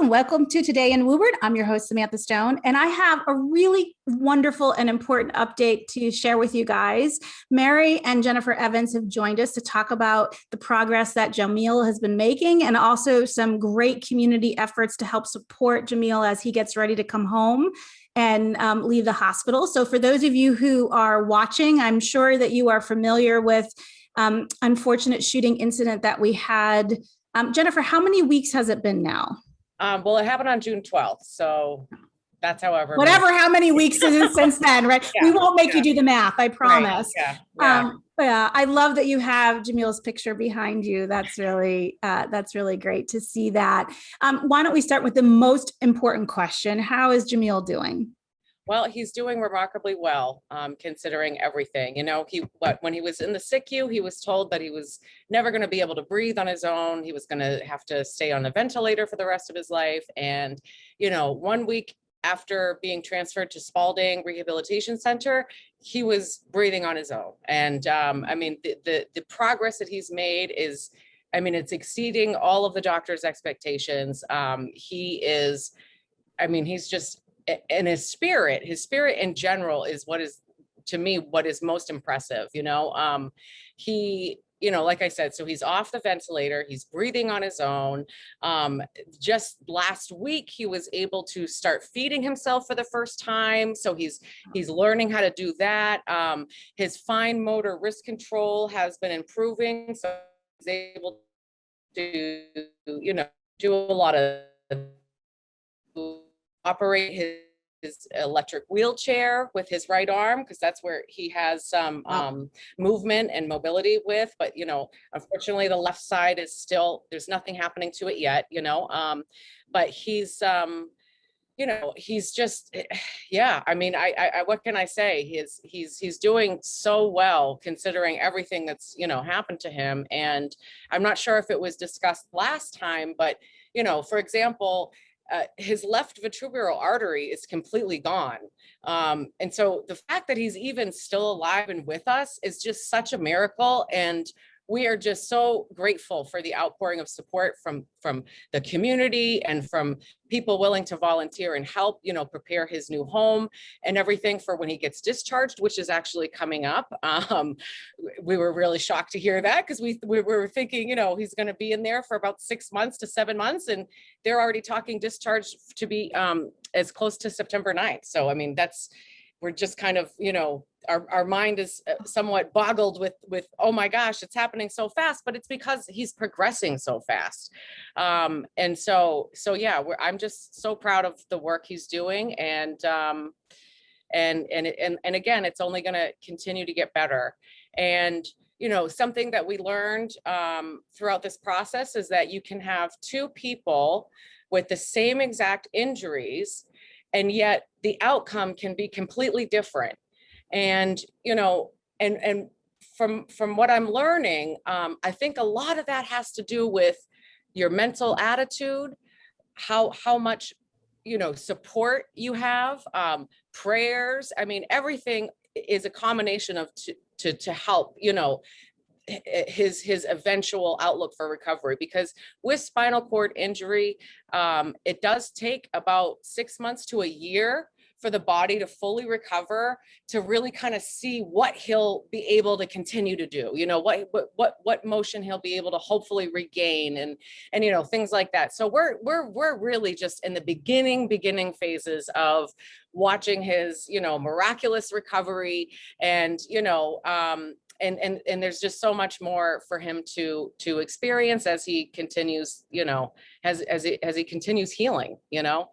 and welcome to Today in Woburn. I'm your host, Samantha Stone, and I have a really wonderful and important update to share with you guys. Mary and Jennifer Evans have joined us to talk about the progress that Jemil has been making and also some great community efforts to help support Jemil as he gets ready to come home and leave the hospital. So for those of you who are watching, I'm sure that you are familiar with unfortunate shooting incident that we had. Jennifer, how many weeks has it been now? Well, it happened on June 12th, so that's how many weeks is it since then, right? Yeah, we won't make you do the math, I promise. Right. Yeah. I love that you have Jemil's picture behind you. That's really great to see that. Why don't we start with the most important question? How is Jemil doing? Well, he's doing remarkably well, considering everything. You know, when he was in the SICU, he was told that he was never going to be able to breathe on his own. He was going to have to stay on a ventilator for the rest of his life. And, you know, 1 week after being transferred to Spalding Rehabilitation Center, he was breathing on his own. And I mean, the progress that he's made is, I mean, it's exceeding all of the doctor's expectations. He's just, and his spirit in general is what is, to me, what is most impressive. You know, you know, like I said, so he's off the ventilator, he's breathing on his own. Just last week, he was able to start feeding himself for the first time. So he's learning how to do that. His fine motor wrist control has been improving. So he's able to, you know, do a lot of operate his electric wheelchair with his right arm, because that's where he has some movement and mobility with. But, you know, unfortunately, the left side is still, there's nothing happening to it yet, you know, but he's, you know, he's just, yeah, I mean, I what can I say? He's doing so well considering everything that's, you know, happened to him. And I'm not sure if it was discussed last time, but, you know, for example, his left vertebral artery is completely gone. And so the fact that he's even still alive and with us is just such a miracle. And we are just so grateful for the outpouring of support from the community and from people willing to volunteer and help, you know, prepare his new home and everything for when he gets discharged, which is actually coming up. We were really shocked to hear that, because we were thinking, you know, he's going to be in there for about 6 months to 7 months, and they're already talking discharge to be as close to September 9th. So, I mean, we're just kind of, you know, our mind is somewhat boggled with, oh my gosh, it's happening so fast, but it's because he's progressing so fast. And so yeah, I'm just so proud of the work he's doing. And again, it's only going to continue to get better. And, you know, something that we learned throughout this process is that you can have two people with the same exact injuries, and yet the outcome can be completely different. And, you know, and from what I'm learning, I think a lot of that has to do with your mental attitude, how much, you know, support you have, prayers. I mean, everything is a combination of to help, you know, his eventual outlook for recovery. Because with spinal cord injury, it does take about 6 months to a year for the body to fully recover, to really kind of see what he'll be able to continue to do, you know, what motion he'll be able to hopefully regain, and you know, things like that. So we're really just in the beginning phases of watching his, you know, miraculous recovery. And, you know, and there's just so much more for him to experience as he continues, you know, as he continues healing, you know.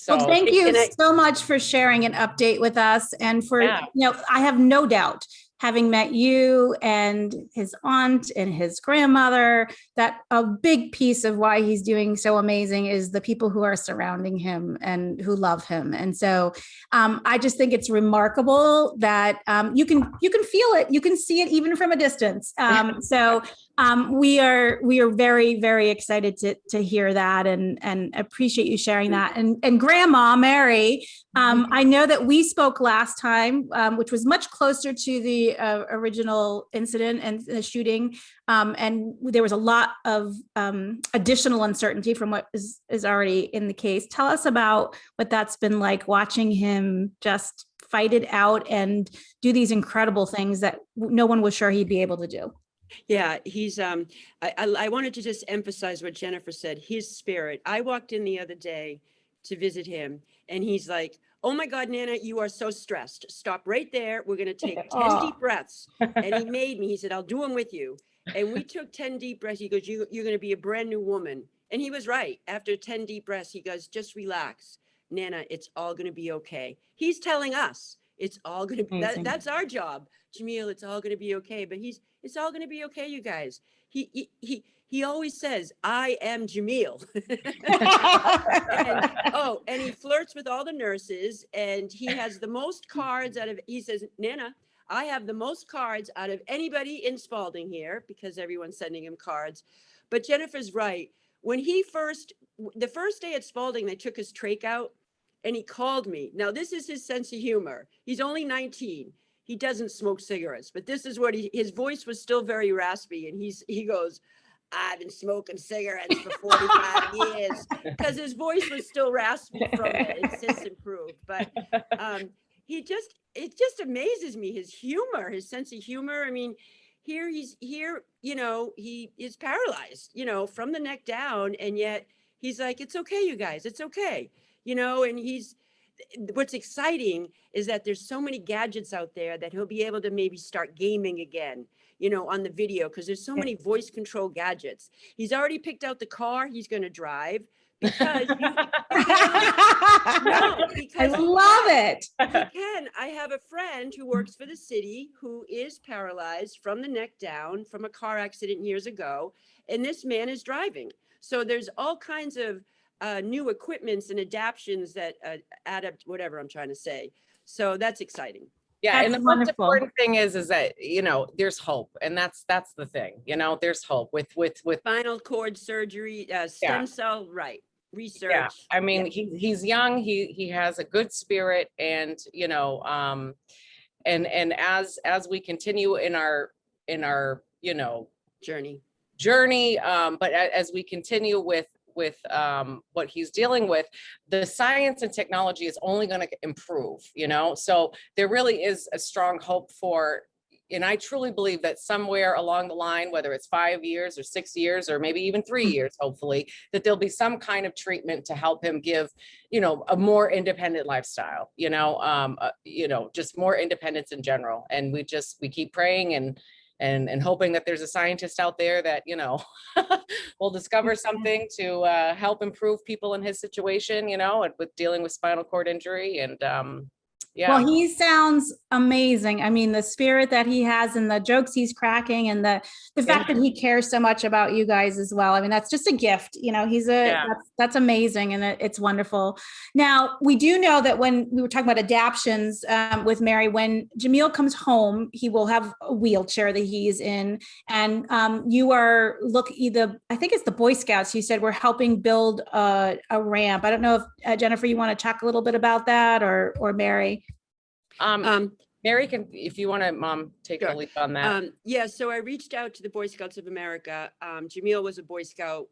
So well, thank you so much for sharing an update with us. And for, you know, I have no doubt, having met you and his aunt and his grandmother, that a big piece of why he's doing so amazing is the people who are surrounding him and who love him. And so I just think it's remarkable that you can feel it, you can see it even from a distance. So We are very, very excited to hear that and appreciate you sharing that. And Grandma Mary, I know that we spoke last time, which was much closer to the original incident and the shooting. And there was a lot of additional uncertainty from what is already in the case. Tell us about what that's been like, watching him just fight it out and do these incredible things that no one was sure he'd be able to do. Yeah, he's, I wanted to just emphasize what Jennifer said, his spirit. I walked in the other day to visit him and he's like, oh my God, Nana, you are so stressed. Stop right there. We're going to take 10 deep breaths. And he made me, he said, I'll do them with you. And we took 10 deep breaths. He goes, you're going to be a brand new woman. And he was right. After 10 deep breaths, he goes, just relax. Nana, it's all going to be okay. He's telling us it's all going to be, that's our job. Jemil, it's all going to be okay. But it's all going to be okay, you guys. He always says, I am Jemil. and he flirts with all the nurses and he has the most cards he says, Nana, I have the most cards out of anybody in Spalding here because everyone's sending him cards. But Jennifer's right. When the first day at Spalding, they took his trach out and he called me. Now, this is his sense of humor. He's only 19. He doesn't smoke cigarettes, but this is what his voice was still very raspy. And he goes, I've been smoking cigarettes for 45 years because his voice was still raspy from it. It's since improved, but it just amazes me, his humor, his sense of humor. I mean, he is paralyzed, from the neck down. And yet he's like, it's okay, you guys, it's okay. And what's exciting is that there's so many gadgets out there that he'll be able to maybe start gaming again, on the video, because there's so many voice control gadgets. He's already picked out the car he's going to drive because I love it. I have a friend who works for the city who is paralyzed from the neck down from a car accident years ago. And this man is driving. So there's all kinds of new equipments and adaptions that adapt whatever I'm trying to say. So that's exciting. Yeah. And the most important thing is that, there's hope. And that's the thing, there's hope with spinal cord surgery, stem cell, right. Research. Yeah. I mean, he's young, he has a good spirit and, and as we continue in our, journey, but as we continue with what he's dealing with, the science and technology is only going to improve, so there really is a strong hope for, and I truly believe that somewhere along the line, whether it's 5 years or 6 years, or maybe even 3 years, hopefully, that there'll be some kind of treatment to help him give, a more independent lifestyle, just more independence in general. And we keep praying and hoping that there's a scientist out there that, will discover something to help improve people in his situation, with dealing with spinal cord injury. And yeah. Well, he sounds amazing. I mean, the spirit that he has and the jokes he's cracking and the fact that he cares so much about you guys as well. I mean, that's just a gift, that's amazing. And it's wonderful. Now, we do know that when we were talking about adaptions with Mary, when Jemil comes home, he will have a wheelchair that he's in. And you are I think it's the Boy Scouts, you said, we're helping build a ramp. I don't know if Jennifer, you want to talk a little bit about that or Mary? Mary can, if you want to, Mom, take a leap on that. So I reached out to the Boy Scouts of America. Jemil was a Boy Scout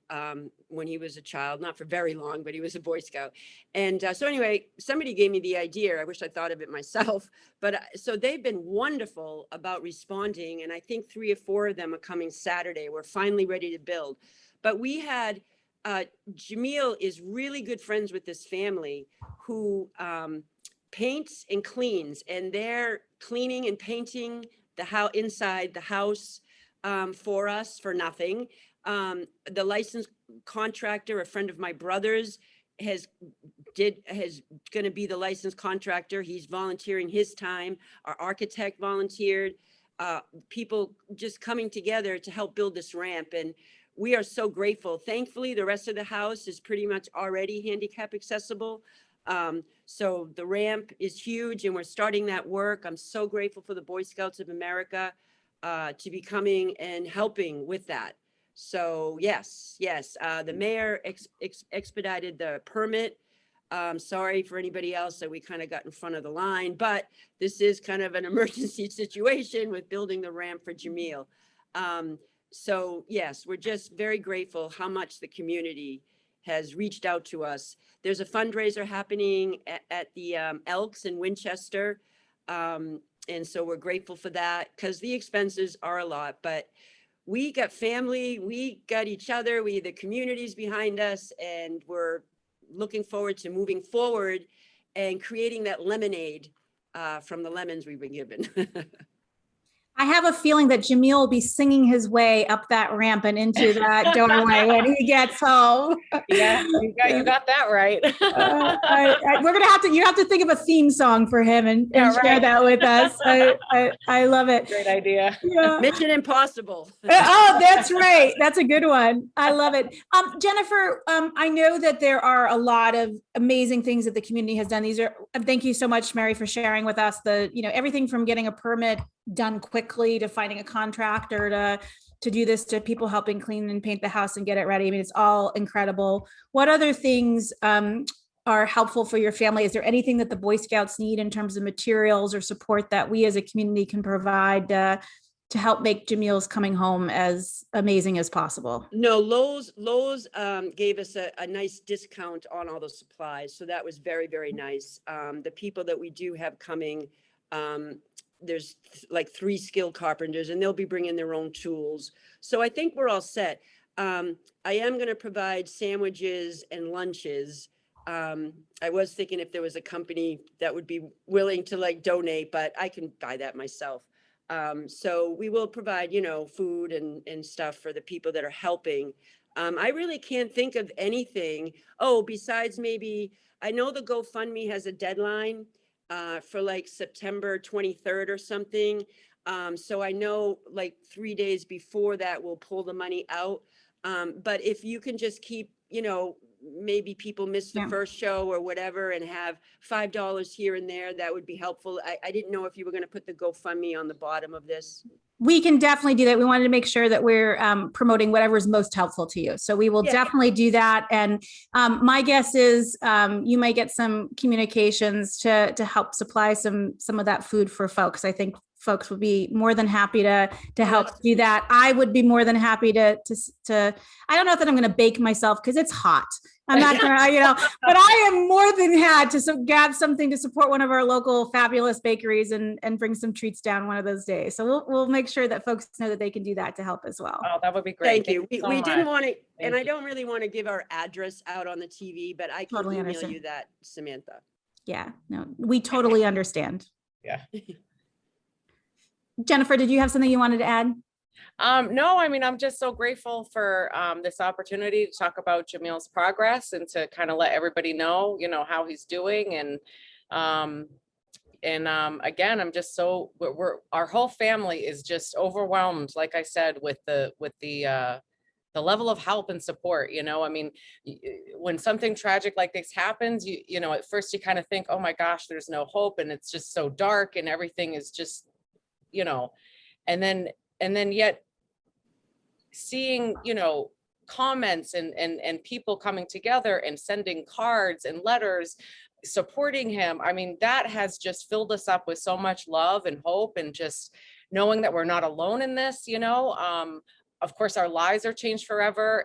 when he was a child, not for very long, but he was a Boy Scout. And so anyway, somebody gave me the idea. I wish I thought of it myself. But so they've been wonderful about responding. And I think 3 or 4 of them are coming Saturday. We're finally ready to build. But we had, Jemil is really good friends with this family who paints and cleans, and they're cleaning and painting the house inside the house for us for nothing. The licensed contractor, a friend of my brother's, is going to be the licensed contractor. He's volunteering his time. Our architect volunteered. People just coming together to help build this ramp, and we are so grateful. Thankfully, the rest of the house is pretty much already handicap accessible. So the ramp is huge and we're starting that work. I'm so grateful for the Boy Scouts of America. to be coming and helping with that. So yes, the mayor expedited the permit. Sorry for anybody else that we kind of got in front of the line, but this is kind of an emergency situation with building the ramp for Jemil. So yes, we're just very grateful how much the community has reached out to us. There's a fundraiser happening at the Elks in Winchester. And so we're grateful for that because the expenses are a lot, but we got family, we got each other, the community's behind us, and we're looking forward to moving forward and creating that lemonade from the lemons we've been given. I have a feeling that Jemil will be singing his way up that ramp and into that doorway when he gets home. Yeah, you got that right. We're gonna have to. You have to think of a theme song for him and share that with us. I love it. Great idea. Yeah. Mission Impossible. Oh, that's right. That's a good one. I love it. Jennifer, I know that there are a lot of amazing things that the community has done. Thank you so much, Mary, for sharing with us everything from getting a permit done quickly to finding a contractor to do this, to people helping clean and paint the house and get it ready. I mean, it's all incredible. What other things are helpful for your family? Is there anything that the Boy Scouts need in terms of materials or support that we as a community can provide to help make Jemil's coming home as amazing as possible? No, Lowe's gave us a nice discount on all the supplies. So that was very, very nice. The people that we do have coming, there's like 3 skilled carpenters and they'll be bringing their own tools. So I think we're all set. I am going to provide sandwiches and lunches. I was thinking if there was a company that would be willing to donate, but I can buy that myself. So we will provide, food and stuff for the people that are helping. I really can't think of anything. Oh, besides maybe, I know the GoFundMe has a deadline for September 23rd or something. So I know 3 days before that we'll pull the money out. But if you can just keep, maybe people missed the first show or whatever and have $5 here and there, that would be helpful. I didn't know if you were going to put the GoFundMe on the bottom of this. We can definitely do that. We wanted to make sure that we're promoting whatever is most helpful to you. So we will definitely do that. And my guess is you might get some communications to help supply some of that food for folks. I think folks would be more than happy to help do that. I would be more than happy to I don't know that I'm going to bake myself because it's hot. I'm not going to, but I am more than happy to grab something to support one of our local fabulous bakeries and bring some treats down one of those days. So we'll make sure that folks know that they can do that to help as well. Oh, that would be great. Thank you. We didn't want to, and I don't really want to give our address out on the TV, but I can Totally email understand. you that, Samantha. Yeah, no, we totally understand. Yeah. Jennifer, did you have something you wanted to add? No, I mean, I'm just so grateful for this opportunity to talk about Jemil's progress and to kind of let everybody know, how he's doing. And again, I'm just so our whole family is just overwhelmed, like I said, with the level of help and support. I mean, when something tragic like this happens, at first you kind of think, oh my gosh, there's no hope, and it's just so dark and everything is just, and then yet seeing, comments and people coming together and sending cards and letters supporting him. I mean, that has just filled us up with so much love and hope, and just knowing that we're not alone in this. Of course, our lives are changed forever,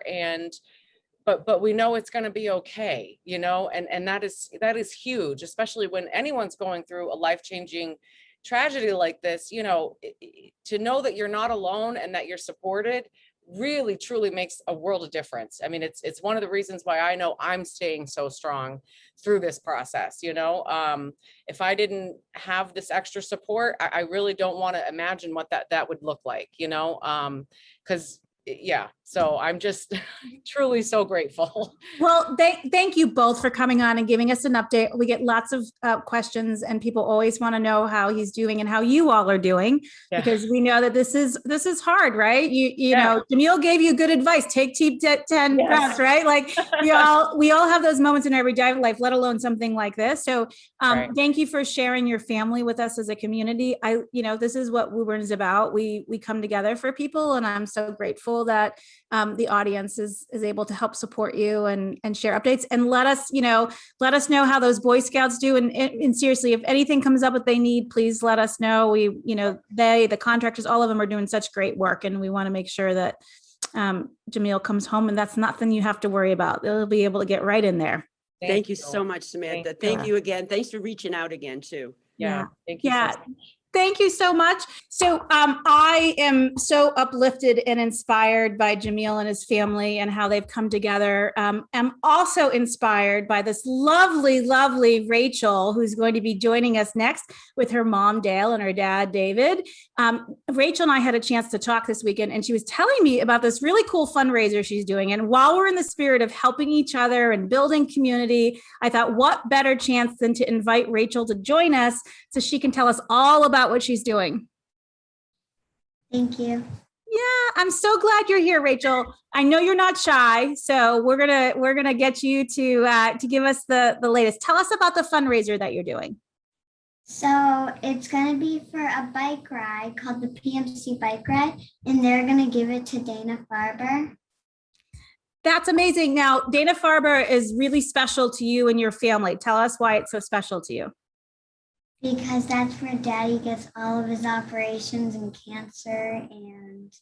but we know it's going to be okay, and that is huge, especially when anyone's going through a life-changing tragedy like this. To know that you're not alone and that you're supported really truly makes a world of difference. I mean, it's one of the reasons why I know I'm staying so strong through this process. If I didn't have this extra support, I really don't want to imagine what that would look like, because yeah, so I'm just truly so grateful. Well, thank you both for coming on and giving us an update. We get lots of questions, and people always want to know how he's doing and how you all are doing, because we know that this is hard, right? You know, Jemil gave you good advice. Take Team 10 breaths, right? Like we all have those moments in every day of life, let alone something like this. So thank you for sharing your family with us as a community. This is what Woburn is about. We come together for people, and I'm so grateful that the audience is able to help support you and share updates, and let us know how those Boy Scouts do. And seriously, if anything comes up that they need, please let us know. The contractors, all of them are doing such great work, and we want to make sure that Jemil comes home, and that's nothing you have to worry about. They'll be able to get right in there. Thank you so much, Samantha. Thank you again. Thanks for reaching out again too. Yeah. Thank you so much. Thank you so much. So I am so uplifted and inspired by Jemil and his family and how they've come together. I'm also inspired by this lovely, lovely Rachel, who's going to be joining us next with her mom, Dale, and her dad, David. Rachel and I had a chance to talk this weekend, and she was telling me about this really cool fundraiser she's doing. And while we're in the spirit of helping each other and building community, I thought, what better chance than to invite Rachel to join us so she can tell us all about what she's doing. Thank you. Yeah, I'm so glad you're here, Rachel. I know you're not shy, so we're gonna get you to give us the latest. Tell us about the fundraiser that you're doing. So it's going to be for a bike ride called the PMC Bike Ride, and they're going to give it to Dana Farber. That's amazing. Now, Dana Farber is really special to you and your family. Tell us why it's so special to you. Because that's where Daddy gets all of his operations and cancer and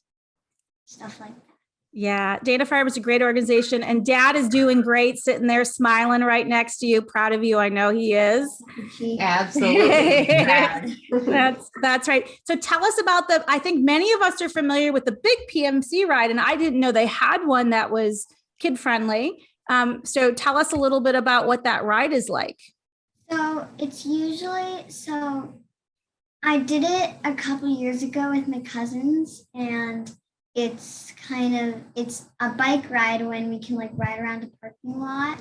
stuff like that. Yeah, Dana Farber is a great organization, and Dad is doing great, sitting there smiling right next to you. Proud of you. I know he is. Absolutely. That's right. So tell us about I think many of us are familiar with the big PMC ride, and I didn't know they had one that was kid friendly. So tell us a little bit about what that ride is like. So I did it a couple years ago with my cousins, and it's a bike ride when we can like ride around a parking lot,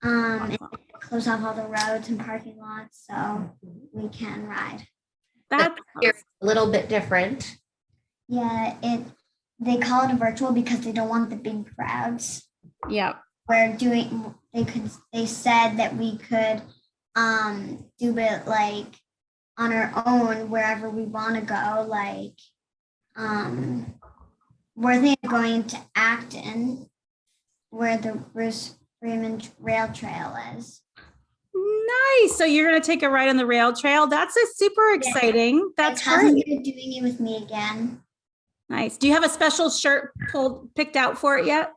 and close off all the roads and parking lots so we can ride. That's a little bit different. Yeah, they call it a virtual because they don't want the big crowds. Yeah. They said that we could do it like on our own wherever we want to go, like we're thinking of going to Acton where the Bruce Freeman Rail Trail is. Nice. So you're going to take a ride on the rail trail. That's super exciting. That's great. Doing it with me again. Nice. Do you have a special shirt picked out for it yet?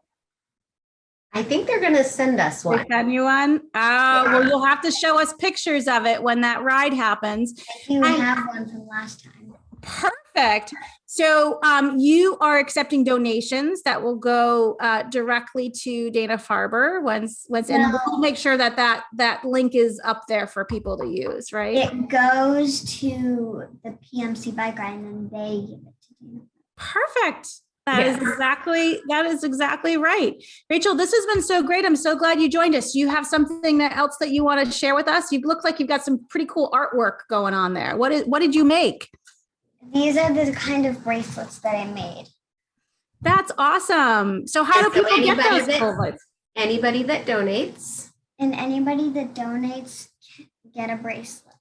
I think they're going to send us one. Send you one? Well, you'll have to show us pictures of it when that ride happens. We have one from last time. Perfect. So you are accepting donations that will go directly to Dana Farber and we'll make sure that link is up there for people to use, right? It goes to the PMC Bike Ride, and then they give it to Dana. Perfect. That is exactly right. Rachel, this has been so great. I'm so glad you joined us. You have something else that you want to share with us? You look like you've got some pretty cool artwork going on there. What did you make? These are the kind of bracelets that I made. That's awesome. So how do people get those bracelets? Anybody that donates. And anybody that donates get a bracelet.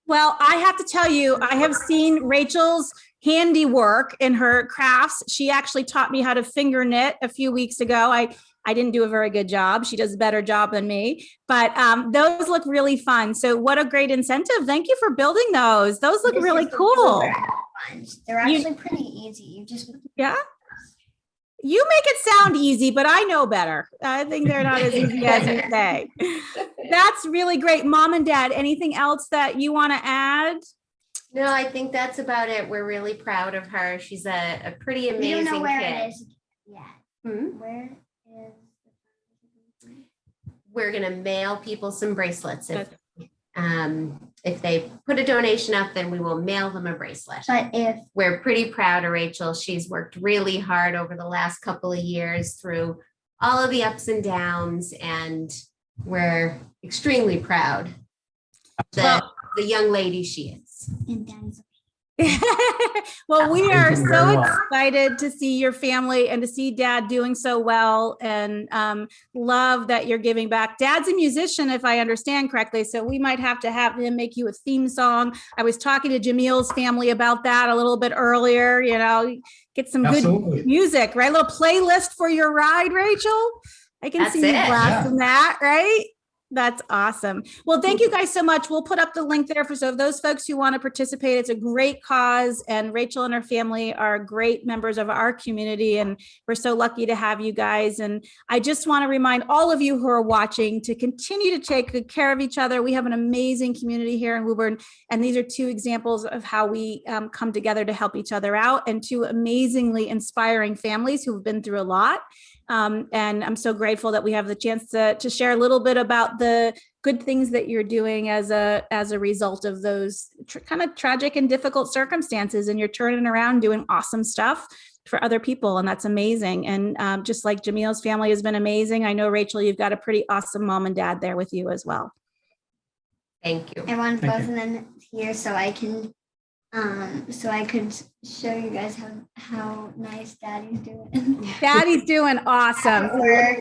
Well, I have to tell you, I have seen Rachel's handiwork in her crafts. She actually taught me how to finger knit a few weeks ago. I didn't do a very good job. She does a better job than me, but those look really fun. So what a great incentive. Thank you for building those. Those look really cool. They're actually pretty easy. Yeah. You make it sound easy, but I know better. I think they're not as easy as you say. That's really great. Mom and Dad, anything else that you want to add? No, I think that's about it. We're really proud of her. She's a pretty amazing kid. We don't know where it is yet. Where is We're going to mail people some bracelets. if they put a donation up, then we will mail them a bracelet. But if We're pretty proud of Rachel. She's worked really hard over the last couple of years through all of the ups and downs, and we're extremely proud of the young lady she is. and Daddy's Well, we are you so very much. excited to see your family and to see Dad doing so well, and love that you're giving back. Dad's a musician, if I understand correctly, so we might have to have him make you a theme song. I was talking to Jemil's family about that a little bit earlier, get some Absolutely. good music, right? A little playlist for your ride, Rachel. I can That's see you it. blasting that, right? That's awesome. Well, thank you guys so much. We'll put up the link there for so those folks who want to participate. It's a great cause, and Rachel and her family are great members of our community, and we're so lucky to have you guys. And I just want to remind all of you who are watching to continue to take good care of each other. We have an amazing community here in Woburn, and these are two examples of how we come together to help each other out, and two amazingly inspiring families who've been through a lot. And I'm so grateful that we have the chance to share a little bit about the good things that you're doing as a result of those kind of tragic and difficult circumstances, and you're turning around doing awesome stuff for other people. And that's amazing. And just like Jemil's family has been amazing. I know, Rachel, you've got a pretty awesome mom and dad there with you as well. Thank you. I wanted Thank both you. of them here so I could show you guys how nice Daddy's doing. Daddy's doing awesome. At work.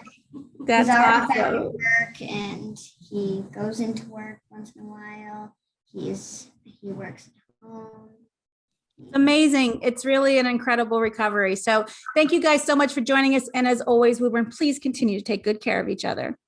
That's He's already back at awesome. work, and he goes into work once in a while. He works at home. Amazing. It's really an incredible recovery. So thank you guys so much for joining us. And as always, Woburn, please continue to take good care of each other.